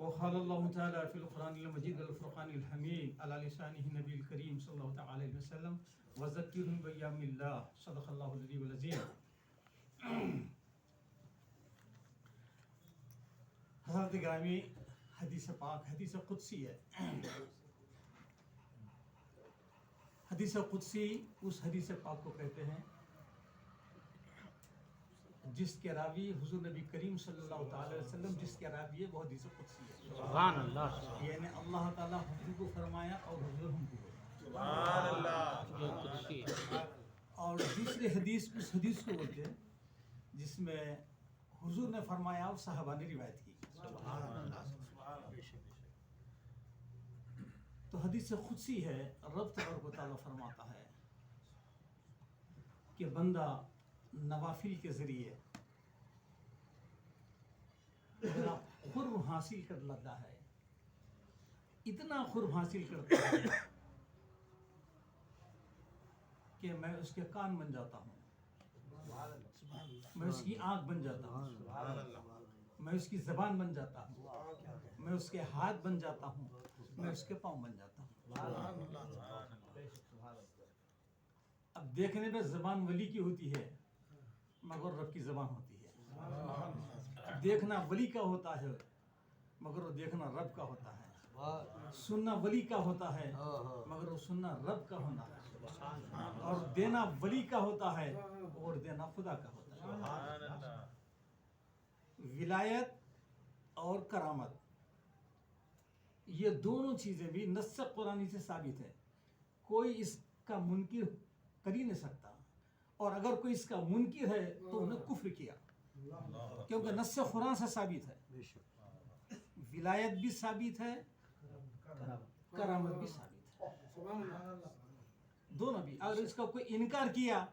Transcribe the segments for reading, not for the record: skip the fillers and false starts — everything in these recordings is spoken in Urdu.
وقال الله تعالى في القرآن المجيد والفرقان الحميد على لسانه النبي الكريم صلى الله عليه وسلم وذكرهم بأيام الله صدق الله العلي العظيم. حضرت گرامی، حدیث پاک حدیث قدسی ہے. حدیث قدسی اس حدیث پاک کو کہتے ہیں جس کے راوی حضور نبی کریم صلی اللہ تعالی وسلم جس کے راوی ہے وہ حدیث قدسی ہے. سبحان اللہ. یعنی اللہ تعالیٰ حضور کو فرمایا اور حضور ہم کو. سبحان اللہ. اور دوسری حدیث اس حدیث کو بولتے ہیں جس میں حضور نے فرمایا اور صحابہ نے روایت کی. تو حدیث قدسی ہے. رب تبارک و تعالیٰ فرماتا ہے کہ بندہ نوافل کے ذریعے اتنا قرب حاصل کر لیتا ہے، اتنا قرب حاصل کرتا ہے کہ میں اس کے کان بن جاتا ہوں، میں اس کی آنکھ بن جاتا ہوں، میں اس کی زبان بن جاتا ہوں، میں اس کے ہاتھ بن جاتا ہوں، میں اس کے پاؤں بن جاتا ہوں. اب دیکھنے میں زبان ولی کی ہوتی ہے مگر رب کی زبان ہوتی ہے. دیکھنا ولی کا ہوتا ہے مگر وہ دیکھنا رب کا ہوتا ہے. سننا ولی کا ہوتا ہے مگر وہ سننا رب کا ہوتا ہے. اور دینا ولی کا ہوتا ہے اور دینا خدا کا ہوتا ہے. ولایت اور کرامت یہ دونوں چیزیں بھی نص قرآنی سے ثابت ہے. کوئی اس کا منکر کر ہی نہیں سکتا، اور اگر کوئی اس کا منکر ہے تو انہیں کفر کیا، کیونکہ نص قرآن سے ثابت ہے. ولایت بھی ثابت ہے، کرامت بھی ثابت ہے، دونوں بھی. اگر اس کا کوئی انکار کیا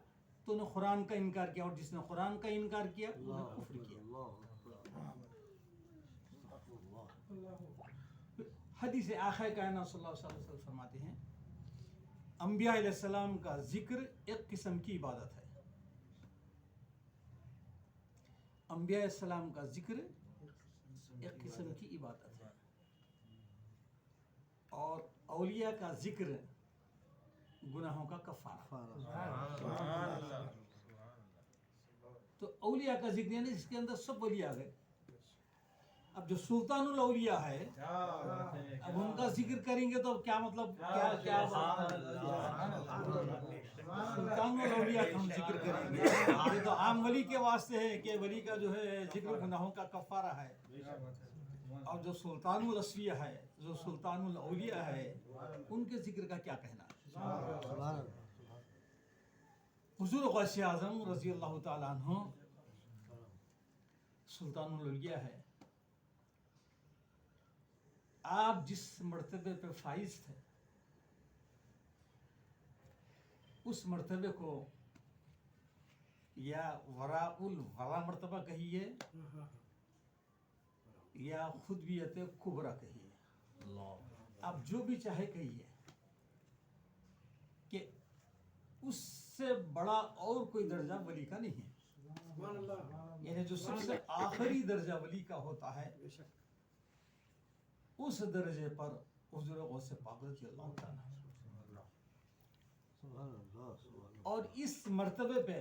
تو انہیں قرآن کا انکار کیا، اور جس نے قرآن کا انکار کیا انہیں کفر کیا. حدیث آخر کائنات صلی اللہ علیہ وسلم فرماتے ہیں انبیاء علیہ السلام کا ذکر ایک قسم کی عبادت ہے. انبیاء علیہ السلام کا ذکر ایک قسم کی عبادت ہے، اور اولیاء کا ذکر گناہوں کا کفارہ. تو اولیاء کا ذکر یعنی اس کے اندر سب ولی آ گئے. اب جو سلطان الاولیاء ہے اب ان کا ذکر کریں گے تو کیا مطلب کیا سلطان الاولیاء کا ہم ذکر کریں گے. یہ تو عام ولی کے واسطے ہے کہ ولی کا جو ہے ذکر گناہوں کا کفارہ ہے. اور جو سلطان الاصفیاء ہے، جو سلطان الاولیاء ہے، ان کے ذکر کا کیا کہنا ہے. حضور غوث اعظم رضی اللہ تعالیٰ عنہ سلطان الاولیاء ہے. آپ جس مرتبے پہ فائز تھے اس مرتبے کو یا وراء الورا مرتبہ کہیے یا خطبیت کبریٰ کہیے، آپ جو بھی چاہے کہیے، کہ اس سے بڑا اور کوئی درجہ ولی کا نہیں ہے. یعنی جو سب سے آخری درجہ ولی کا ہوتا ہے اس درجے پر حضور غوث پاک رضی اللہ تعالیٰ. اور اس مرتبے پہ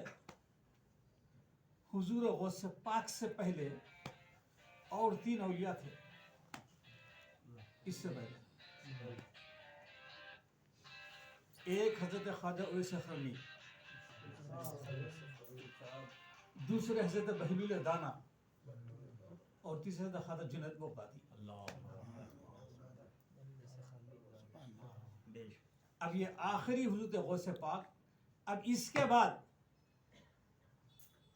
حضور غوث پاک سے پہلے اور 3 اولیاء تھے. اس سے پہلے ایک حضرت خواجہ اویس خرمی، دوسرے حضرت بہلول دانا، اور تیسرے حضرت خواجہ جنید بغدادی. اب یہ آخری حضرت غوث پاک. اب اس کے بعد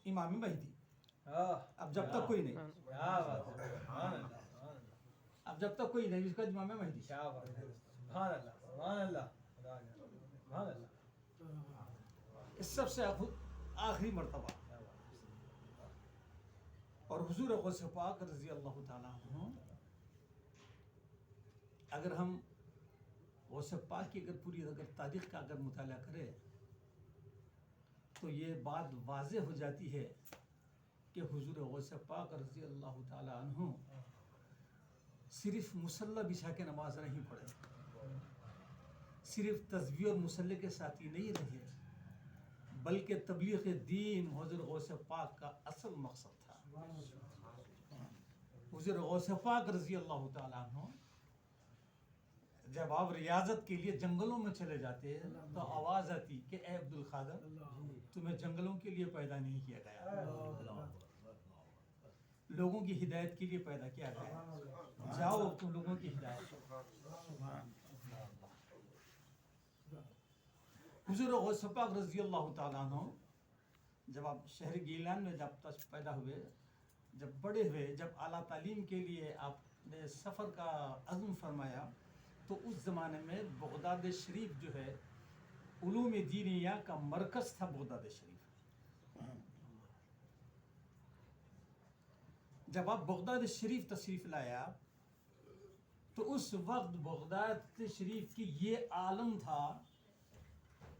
امام مہدی، اب جب تک کوئی نہیں. جب تک کوئی نہیں، اس کا امام مہدی. سبحان اللہ سبحان اللہ سبحان اللہ. اس سب سے آخری مرتبہ. اور حضور غوث پاک رضی اللہ تعالیٰ عنہ، اگر ہم غوث پاک کی اگر تاریخ کا اگر مطالعہ کرے تو یہ بات واضح ہو جاتی ہے کہ حضور غوث پاک رضی اللہ تعالیٰ عنہ صرف مصلی بچھا کے نماز نہیں پڑھے، صرف تسبیح اور مصلی کے ساتھی نہیں رہے، بلکہ تبلیغ دین حضور غوث پاک کا اصل مقصد تھا. حضور غوث پاک رضی اللہ تعالیٰ عنہ جب آپ ریاضت کے لیے جنگلوں میں چلے جاتے تو آواز آتی کہ اے عبد القادر، تمہیں جنگلوں کے لیے پیدا نہیں کیا گیا، لوگوں کی ہدایت کے لیے پیدا کیا گیا، جاؤ تم لوگوں کی ہدایت. حضور غوث پاک رضی اللہ تعالیٰ عنہ جب آپ شہر گیلان میں جب پیدا ہوئے، جب بڑے ہوئے، جب اعلیٰ تعلیم کے لیے آپ نے سفر کا عزم فرمایا، تو اس زمانے میں بغداد شریف جو ہے علوم دینیہ کا مرکز تھا. بغداد شریف جب آپ بغداد شریف تشریف لایا تو اس وقت بغداد شریف کی یہ عالم تھا،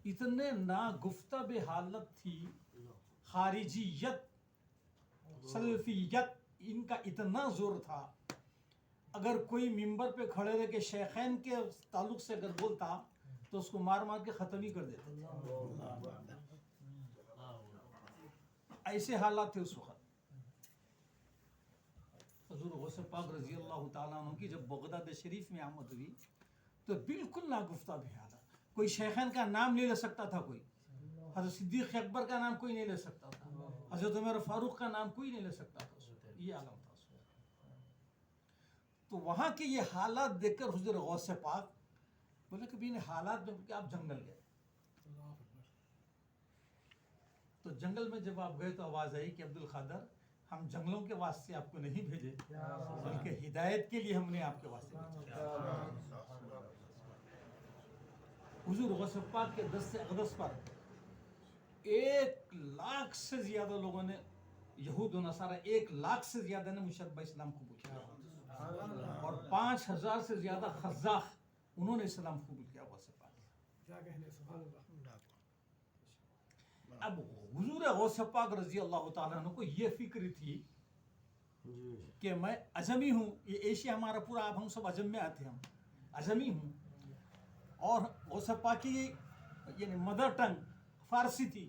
اتنے ناگفتہ بے حالت تھی، خارجیت سلفیت ان کا اتنا زور تھا. اگر کوئی ممبر پہ کھڑے رہ کے شیخین کے تعلق سے اگر بولتا تو اس کو مار مار کے ختم ہی کر دیتے تھے. ایسے حالات تھے اس وقت. حضور غوث پاک رضی اللہ تعالیٰ عنہ کی جب بغداد شریف میں آمد ہوئی تو بالکل ناگفتہ بھی حالت. کوئی شیخین کا نام نہیں لے سکتا تھا، کوئی حضرت صدیق اکبر کا نام کوئی نہیں لے سکتا تھا، حضرت عمر فاروق کا نام کوئی نہیں لے سکتا تھا. یہ عالم تھا. تو وہاں کے یہ حالات دیکھ کر حضور غوث پاک بولے کہ ان حالات میں کہ آپ جنگل گئے. تو جنگل میں جب آپ گئے تو آواز آئی کہ عبد القادر، ہم جنگلوں کے واسطے آپ کو نہیں بھیجے، بلکہ ہدایت کے لیے ہم نے آپ کے واسطے بھیجا. حضور غوث پاک کے دست اقدس پر 1,00,000 سے زیادہ لوگوں نے، یہود و نصارہ 1,00,000 سے زیادہ نے مشربہ اسلام قبول کیا، اور 5,000 سے زیادہ خزاخ انہوں نے اسلام قبول کیا. غوث پاک اب حضور غوث پاک رضی اللہ تعالیٰ عنہ کو یہ فکر تھی کہ میں عجمی ہوں، یہ ایشیا ہمارا پورا، اب ہم سب عجم میں آتے ہیں، ہم عجمی ہوں، اور غوث پاک کی یعنی مدر ٹنگ فارسی تھی.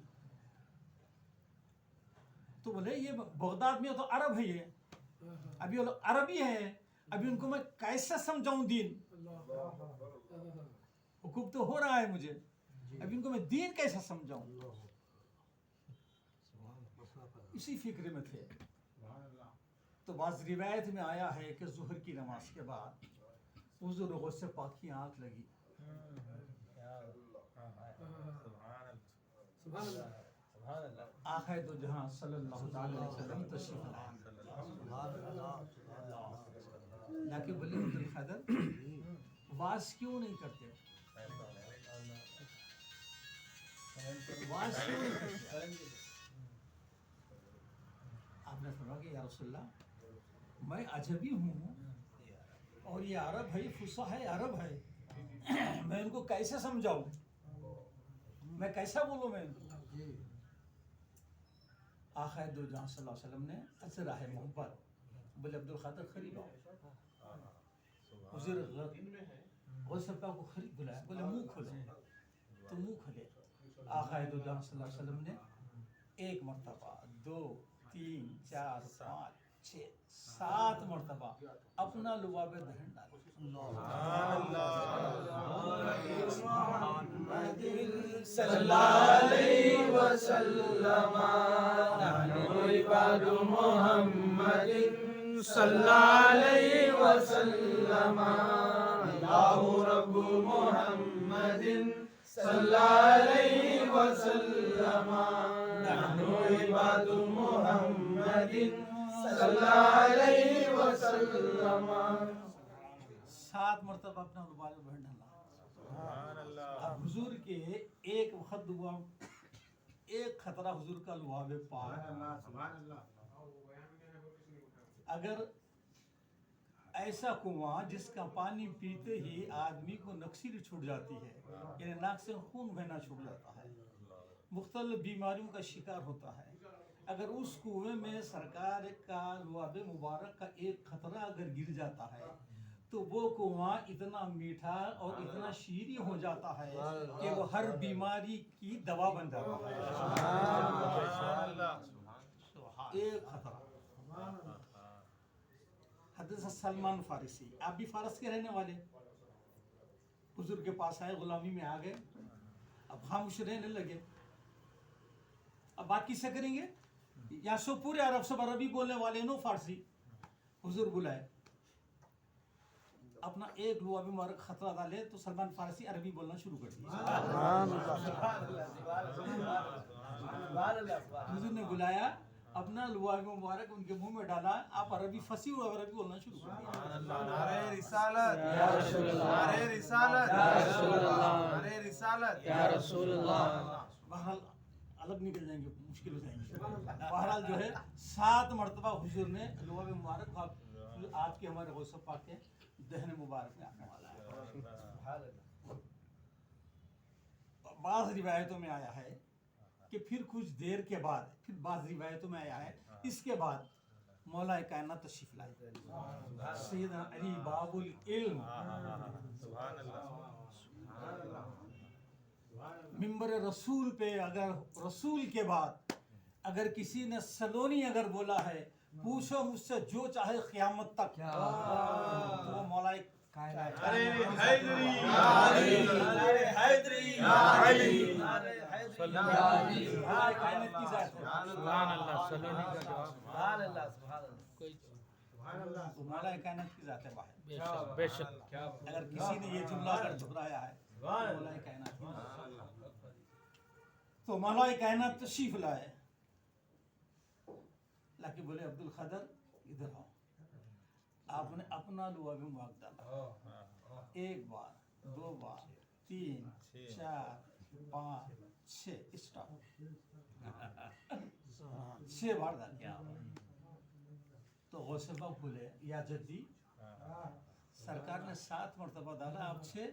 تو بولے یہ بغداد میں تو عرب ہے، یہ ابھی وہ لوگ عربی ہیں، ابھی ان کو میں کیسے سمجھاؤں دین؟ حکم تو ہو رہا ہے مجھے، ابھی ان کو میں دین کیسے سمجھاؤں؟ اسی فکر میں تھے. تو بعض روایت میں آیا ہے کہ ظہر کی نماز کے بعد حضور غوث پاک کی آنکھ لگی. آخر دو جہاں صلی اللہ تعالی علیہ وسلم تشریف لائے. لیکن بولے عبد القادر واز کیوں نہیں کرتے؟ واز کیوں نہیں کرتے؟ آپ نے فرمایا کہ یا رسول اللہ، میں عجبی ہوں اور یہ عرب ہے، فصیح ہے، عرب ہے، میں ان کو کیسے سمجھاؤں؟ میں کیسا بولوں میں ان کو؟ آخر دو جہاں صلی اللہ علیہ وسلم نے اثر ہے محبت، بولے عبد القادر قریب آؤ. حضور غوث پاک کو قریب بلایا، بولے منہ کھولو. تو منہ کھولے. آخر دو جہاں صلی اللہ علیہ وسلم نے 1 مرتبہ 2 3 4 5 6 7 مرتبہ اپنا لباب دہن ڈالا. صلی اللہ علیہ وسلم عباد محمد صلی اللہ علیہ وسلم اللہ رب محمد صلی اللہ علیہ وسلم عباد محمد صلی اللہ علیہ وسلم. 7 مرتبہ اپنا دوبارہ بہن ڈالا. سبحان اللہ. اب حضور کے ایک وقت دعا ایک خطرہ حضور کا لعاب پاک. اگر ایسا کنواں جس کا پانی پیتے ہی آدمی کو نکسیر چھوٹ جاتی ہے، یعنی ناک سے خون بہنا چھوٹ جاتا ہے، مختلف بیماریوں کا شکار ہوتا ہے، اگر اس کنویں میں سرکار کا لعاب مبارک کا ایک خطرہ اگر گر جاتا ہے تو وہ کنواں اتنا میٹھا اور اتنا شیریں ہو جاتا ہے کہ وہ ہر بیماری کی دوا بن جاتا ہے. سبحان اللہ. ایک خطرہ. حضرت سلمان فارسی، آپ بھی فارس کے رہنے والے، حضور کے پاس آئے، غلامی میں آ گئے، اب خاموش رہنے لگے. اب بات کس سے کریں گے؟ یا سو پورے عرب سب عربی بولنے والے نو فارسی. حضور بلائے، اپنا ایک لعاب مبارک خطرہ ڈالے تو سلمان فارسی عربی بولنا شروع کر دیا. حضور نے بلایا، اپنا لعاب مبارک ان کے منہ میں ڈالا، آپ عربی فصیح اور عربی بولنا شروع کر دیا. نعرہ رسالت یا رسول اللہ، نعرہ رسالت یا رسول اللہ، نعرہ رسالت یا رسول اللہ. بہرحال الگ نکل جائیں گے، مشکل ہو جائیں گے. بہرحال جو ہے 7 مرتبہ حضور نے لعاب مبارک آپ کے ہمارے غوث پاک کے دہن مبارک میں آنے والا ہے. بعض روایتوں میں آیا ہے کہ پھر کچھ دیر کے بعد، پھر بعض روایتوں میں آیا ہے اس کے بعد مولا کائنات تشریف لائے. سیدنا علی باب العلم سبحان اللہ. منبر رسول پہ، اگر رسول کے بعد اگر کسی نے سلونی اگر بولا ہے، پوچھو مجھ سے جو چاہے قیامت تک، تو وہ مولا ارے حیدری یا علی، ارے حیدری یا علی، مولا کائنات کی ذات ہے. سبحان اللہ. سلونی کا جواب. سبحان اللہ. سبحان اللہ. تو مولا کائنات کی ذات ہے واحد. بے شک، بے شک. اگر کسی نے یہ جملہ اگر ٹھکرایا ہے مولا کائنات کی ذات ہے. تو مولا کائنات تشریف لائے، لاکہ بولے عبد القادر ادھر آؤ. آپ نے اپنا لعاب مبارک ڈالا، 1 بار 2 بار 3 4 5 6 اسٹاپ 6 بار ڈالا. تو غوث پاک بولے یا جدی، سرکار نے 7 مرتبہ ڈالا، آپ 6.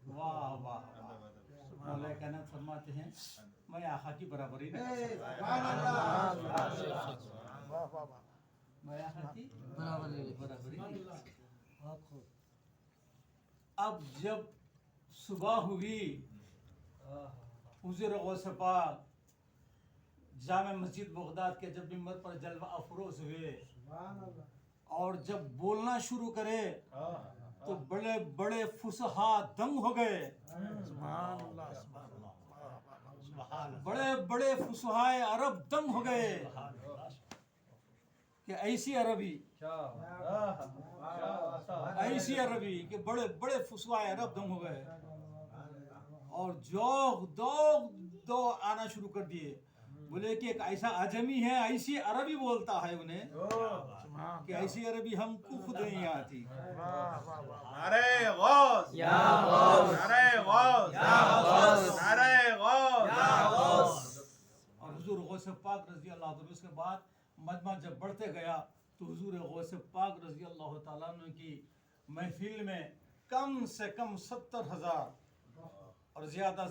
واہ واہ واہ. مولا کائنات فرماتے ہیں میں آقا کی برابری نہیں کر سکتا، میں آقا کی برابری نہیں کر سکتا. اب جب صبح ہوئی، حضور غوث پاک جامع مسجد بغداد کے جب منبر پر جلوہ افروز ہوئے اور جب بولنا شروع کرے تو بڑے بڑے فصحاء دنگ ہو گئے. سبحان اللہ. بڑے بڑے فصحاء عرب دنگ ہو گئے کہ ایسی عربی، ایسی عربی کہ بڑے بڑے فصحاء عرب دنگ ہو گئے اور جوغ دو آنا شروع کر دیے. بولے کہ ایک ایسا عجمی ہے، ایسی عربی بولتا ہے انہیں کہ ایسی عربی ہم کو خود نہیں آتی. نعرہ غوث یا غوث، نعرہ غوث یا غوث، نعرہ غوث یا غوث. اور حضور غوث پاک رضی اللہ عنہ اس کے بعد مجمع جب بڑھتے گیا تو حضور غوث پاک رضی اللہ تعالیٰ عنہ کی محفل میں کم سے کم 70,000 اور زیادہ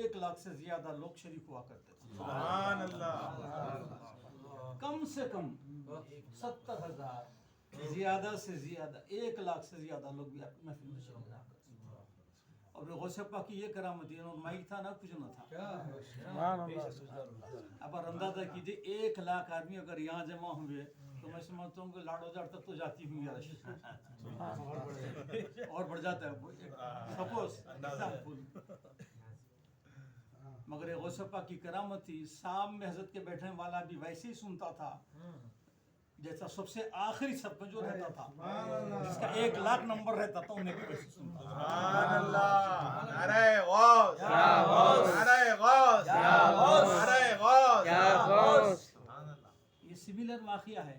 1 لاکھ سے زیادہ لوگ شریک ہوا کرتے تھے. سبحان اللہ. کم سے کم 70,000، زیادہ سے زیادہ 1 لاکھ سے زیادہ لوگ بھی آپ محفل میں شریک رہا کرتے تھے. اور غوث پاک کی یہ کرامت ہے، مائک تھا نہ کچھ نہ تھا. اب اندازہ کیجیے 1 لاکھ آدمی اگر یہاں جمع ہوئے تو میں سمجھتا ہوں کہ لاڑ ہزار تک تو جاتی ہوں یار، اور بڑھ جاتا ہے سپوز ایگزامپل. مگر یہ غوث پاک کی کرامت تھی، سام میں حضرت کے بیٹھنے والا بھی ویسے ہی سنتا تھا جیسا سب سے آخری سب میں جو رہتا تھا، جس کا 1 لاکھ نمبر رہتا تھا انہیں بھی ویسے سنتا تھا. سبحان اللہ. نعرہ غوث یا غوث، نعرہ غوث یا غوث، نعرہ غوث. یا غوث. یہ سملر واقعہ ہے.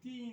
3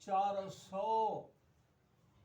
400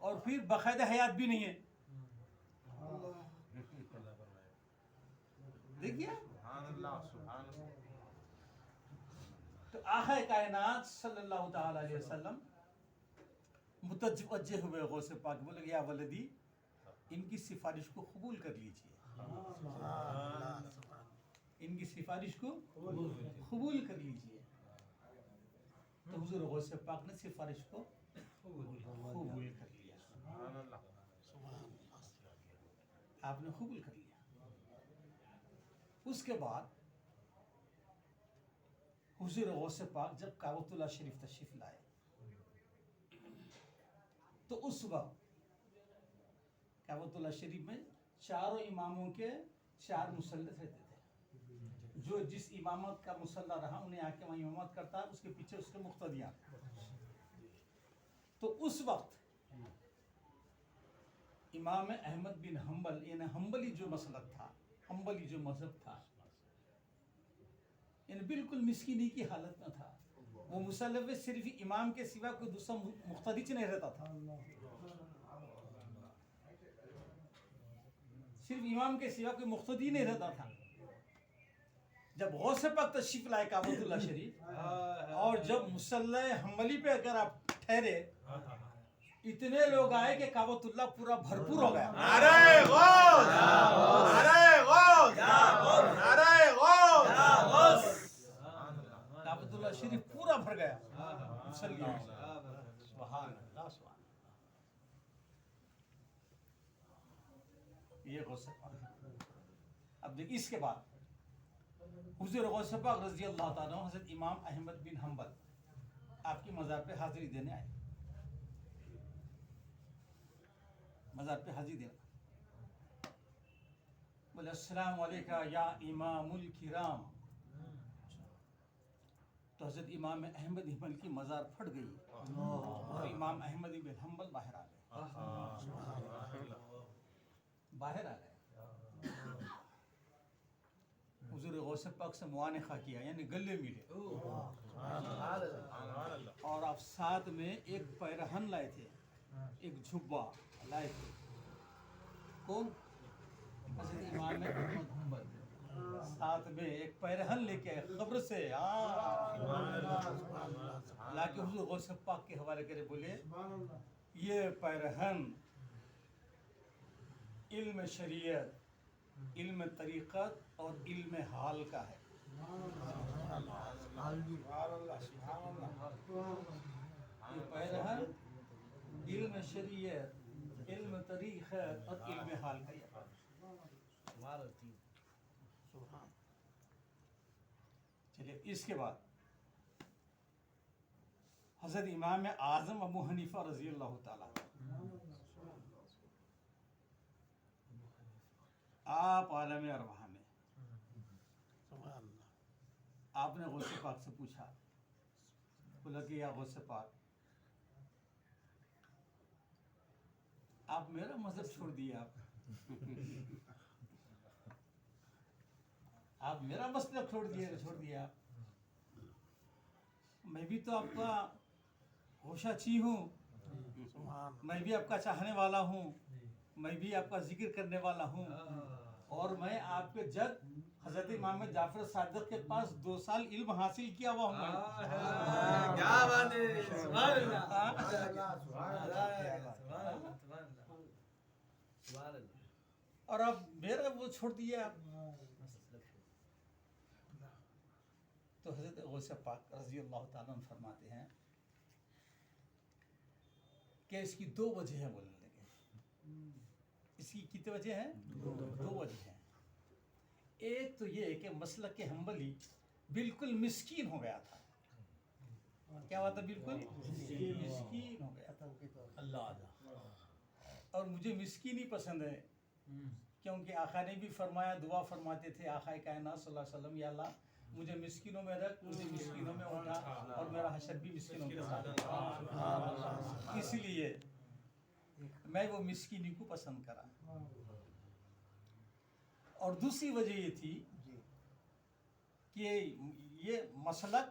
اور پھر باقاعدہ حیات بھی نہیں ہے. دیکھیے تو آقا کائنات صلی اللہ تعالی علیہ وسلم متوجہ ہوئے غوث پاک، بولے یا ولدی ان کی سفارش کو قبول کر لیجئے، ان کی سفارش کو قبول کر لیجئے. تو حضور غوث پاک نے سفارش کو قبول کر لیا. آپ نے قبول کر لیا. اس کے بعد حضور غوث پاک جب کعبۃ اللہ شریف تشریف لائے تو اس وقت کعبۃ اللہ شریف میں چاروں اماموں کے 4 مسلح رہتے تھے. جو جس امامت کا مسلح رہا انہیں آ کے وہاں امامت کرتا ہے، اس کے پیچھے اس کے مقتدیان. تو اس وقت امام احمد بن حنبل یعنی حنبلی جو مسلک تھا، حنبلی جو مذہب تھا، یعنی بالکل مسکینی کی حالت میں تھا. وہ مسلح میں صرف امام کے سوا کوئی دوسرا مقتدی نہیں رہتا تھا، صرف امام کے سوا کوئی مقتدی نہیں رہتا تھا. جب غوث پاک تشریف لائے کعبۃ اللہ شریف اور جب مسلح حنبلی پہ اگر آپ ٹھہرے، اتنے لوگ آئے کہ کعبۃ اللہ پورا بھرپور ہو گیا. نعرہ غوث، نعرہ غوث، نعرہ غوث. کعبۃ اللہ شریف پورا بھر گیا مسلیوں سے. سبحان اللہ سبحان اللہ. یہ غوث پاک. اب دیکھ اس کے بعد حضور غوث پاک رضی اللہ تعالیٰ عنہ حضرت امام احمد بن حنبل آپ کی مزار پہ حاضری دینے آئے. مزار پہ حاضری دینا، بولے السلام علیکم یا امام الکرام. تو حضرت امام احمد حنبل کی مزار پھٹ گئی اور امام احمد بن حنبل باہر آ گئے. باہر آ گئے. حضور غوث پاک سے معانقہ کیا، یعنی گلے ملے. اور آپ ساتھ میں ایک پیرہن لائے تھے، ایک جھبا لائے تھے. کون؟ حضرت امام احمد حنبل ساتھ میں ایک پیرہن لے کے قبر سے لا کے حضور غوث پاک کے حوالے کرے. بولے یہ پیرہن علم شریعت، علم طریقت اور علم حال کا ہے. یہ پیرہن علم شریعت، علم طریقت اور علم حال کا ہے. چلیے اس کے بعد حضرت امام اعظم ابو حنیفہ رضی اللہ تعالیٰ آپ عالم ارواح میں آپ نے غوث پاک سے پوچھا، بولا کہ یا غوث پاک آپ میرا مذہب چھوڑ دیے، آپ میرا مسلک چھوڑ دیا. میں بھی تو آپ کا ہوشہ چی ہوں، میں بھی آپ کا چاہنے والا ہوں، میں بھی آپ کا ذکر کرنے والا ہوں، اور میں آپ کے جد حضرت امام جعفر صادق کے پاس 2 سال علم حاصل کیا ہوا ہوں. کیا بات ہے، سبحان اللہ. اور آپ میرا وہ چھوڑ دیے آپ. تو حضرت غوث پاک رضی اللہ تعالیٰ عنہ فرماتے ہیں کہ اس کی 2 وجہ ہیں. بولنے لگے اس کی کتنی وجہ ہیں؟ 2 وجہ ہیں. ایک تو یہ کہ مسلک حنبلی بالکل مسکین ہو گیا تھا. کیا بات ہے؟ بالکل مسکین ہو گیا تھا. اور مجھے مسکینی پسند ہے، کیونکہ آقا نے بھی فرمایا، دعا فرماتے تھے آقا کائنات صلی اللہ علیہ وسلم، یا اللہ مجھے مسکینوں میں رکھ، مجھے مسکینوں میں اٹھا، اور میرا حشر بھی مسکینوں کے ساتھ. اس لیے میں وہ مسکینی کو پسند کرا. اور دوسری وجہ یہ تھی کہ یہ مسلک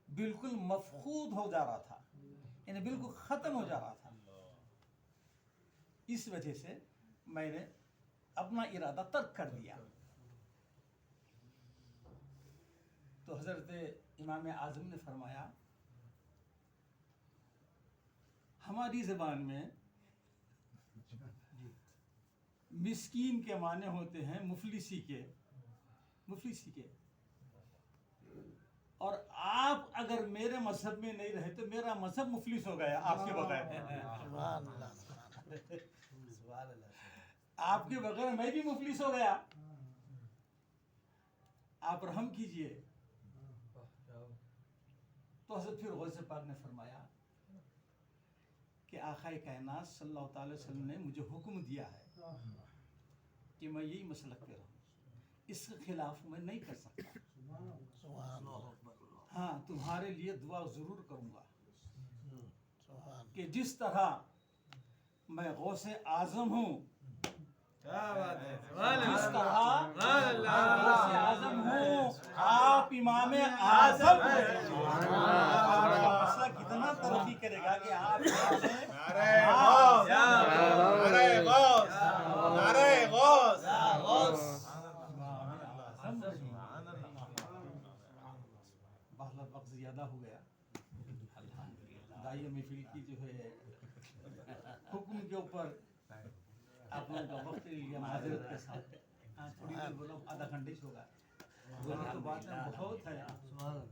بالکل مفقود ہو جا رہا تھا، یعنی بالکل ختم ہو جا رہا تھا. اس وجہ سے میں نے اپنا ارادہ ترک کر دیا. تو حضرت امام اعظم نے فرمایا ہماری زبان میں مسکین کے معنی ہوتے ہیں مفلسی کے. اور آپ اگر میرے مذہب میں نہیں رہے تو میرا مذہب مفلس ہو گیا آپ کے بغیر. آپ کے بغیر میں بھی مفلس ہو گیا. آپ رحم کیجئے. تو حضرت پھر غوث پاک نے فرمایا کہ آقا کائنات صلی اللہ تعالی وسلم نے مجھے حکم دیا ہے کہ میں یہی مسلک پہ رہوں, اس کے خلاف میں نہیں کر سکتا. ہاں تمہارے لیے دعا ضرور کروں گا کہ جس طرح میں غوث اعظم ہوں, جس طرح غوث اعظم ہوں آپ امام اعظم مسئلہ کتنا ترقی کرے گا کہ آپ وقت زیادہ ہو گیا. داعیہ محفل کی جو ہے حکم کے اوپر آپ لوگوں کا وقت لیا معذرت کے ساتھ. تھوڑی دیر بولو, آدھا گھنٹے سے ہوگا. بولنے تو بات بہت ہے,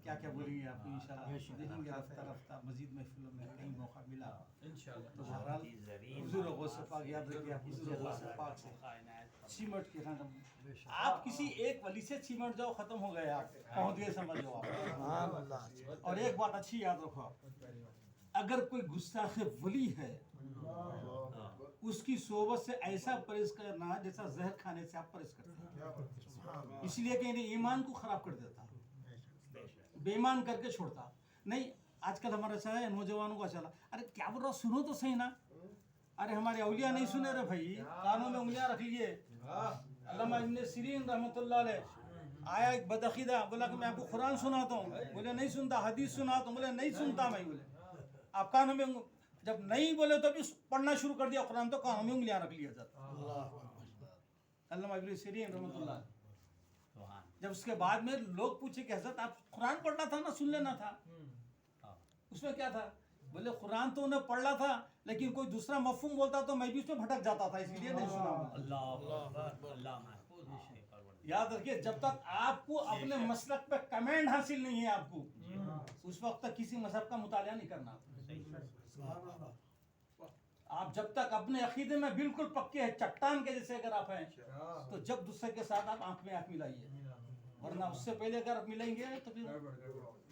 کیا کیا بولیں گے آپ انشاءاللہ دیکھیں گے رفتہ رفتہ مزید محفلوں میں کہیں موقع ملا تو بہرحال حضور غوث پاک یاد رکھیے. آپ حضور غوث پاک سے سیمٹ کے آپ کسی ایک ولی سے سیمٹ جاؤ, ختم ہو گئے, آپ پہنچ گئے سمجھ جاؤ آپ. اور ایک بات اچھی یاد رکھو, اگر کوئی گستاخ ولی ہے اس کی صحبت سے ایسا پرہیز کرنا جیسا زہر کھانے سے آپ پرہیز کرتے ہیں, اس لیے کہ انہیں ایمان کو خراب کر دیتا, بے ایمان کر کے چھوڑتا. نہیں آج کل ہمارا چلا ہے نوجوانوں کا چلا, ارے کیا بول رہا سنو تو صحیح نا, ارے ہمارے اولیاء نہیں سنے رہے بھائی, کانوں میں انگلیاں رکھ لیے. علامہ ابن سیرین رحمۃ اللہ علیہ آیا ایک بدعقیدہ, بولا کہ میں آپ کو قرآن سناتا ہوں, بولے نہیں سنتا. حدیث سناتا ہوں, بولے نہیں سنتا میں. بولے آپ کانوں میں جب نہیں بولے تو بھی پڑھنا شروع کر دیا قرآن, تو کانوں میں انگلیاں رکھ لیا جاتا. علامہ ابن سیرین رحمۃ اللہ. جب اس کے بعد میں لوگ پوچھے کہ حضرت آپ قرآن پڑھنا تھا نا, سن لینا تھا, اس میں کیا تھا؟ بولے قرآن تو انہیں پڑھنا تھا لیکن کوئی دوسرا مفہوم بولتا تو میں بھی اس میں بھٹک جاتا تھا, اس لیے نہیں سنا. یاد رکھیے جب تک آپ کو اپنے مسلک پہ کمینڈ حاصل نہیں ہے آپ کو, اس وقت تک کسی مذہب کا مطالعہ نہیں کرنا. آپ جب تک اپنے عقیدے میں بالکل پکے ہیں, چٹان کے جیسے اگر آپ ہیں, تو جب دوسرے کے ساتھ آپ آنکھ میں آنکھ ملائیے, ورنہ اس سے پہلے اگر آپ ملیں گے تو پھر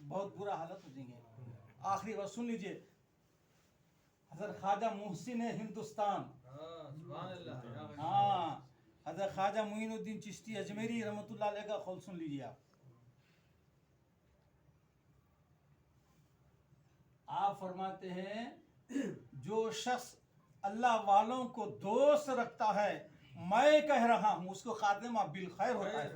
بہت برا حالت ہو جائیں گے. آخری بات سن لیجئے, حضرت خواجہ محسن ہندوستان, ہاں حضرت خواجہ معین الدین چشتی اجمیری رحمۃ اللہ علیہ کا قول سن لیجئے. آپ فرماتے ہیں جو شخص اللہ والوں کو دوست رکھتا ہے, میں کہہ رہا ہوں اس کو خاتمہ بالخیر ہوتا ہے.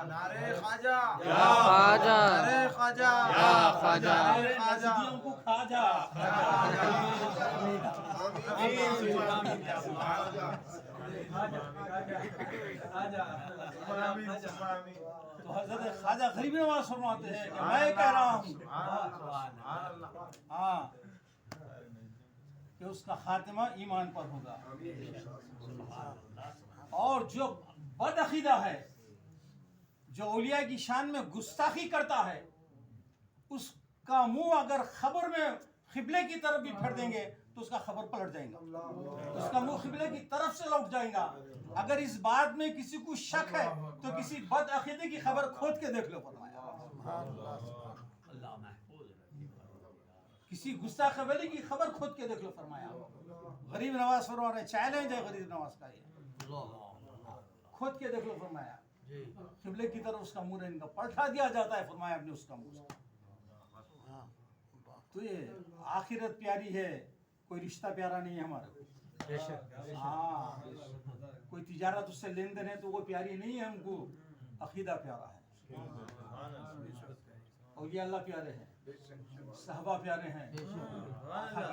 نعرے خواجہ یا خواجہ, نعرے خواجہ یا خواجہ, نزدیوں کو خواجہ. تو حضرت خواجہ غریب نواز فرماتے ہیں کہ میں کہہ رہا ہوں ہاں کہ اس کا خاتمہ ایمان پر ہوگا. اور جو بد عقیدہ ہے, جو اولیاء کی شان میں گستاخی کرتا ہے, اس کا منہ اگر خبر میں قبلے کی طرف بھی پھیر دیں گے تو اس کا خبر پلٹ جائے گا, اس کا منہ قبلے کی طرف سے لوٹ جائے گا. اگر اس بات میں کسی کو شک ہے تو کسی بد عقیدے کی خبر کھود کے دیکھ لو. کسی گستاخ ولی کی خبر کھود کے دیکھ لو. فرمایا غریب نواز فرما رہے, چیلنج ہے غریب نواز کا, یہ کھود کے دیکھ لو. فرمایا قبلے کی طرف اس کا منہ ان کا پلٹا دیا جاتا ہے. فرمایا اپنے اس کا منہ. تو یہ آخرت پیاری ہے, کوئی رشتہ پیارا نہیں ہے ہمارا. ہاں کوئی تجارت اس سے لین دین ہے تو وہ پیاری نہیں ہے ہم کو, عقیدہ پیارا ہے. اور یہ اللہ پیارے ہیں, صحابہ پیارے ہیں,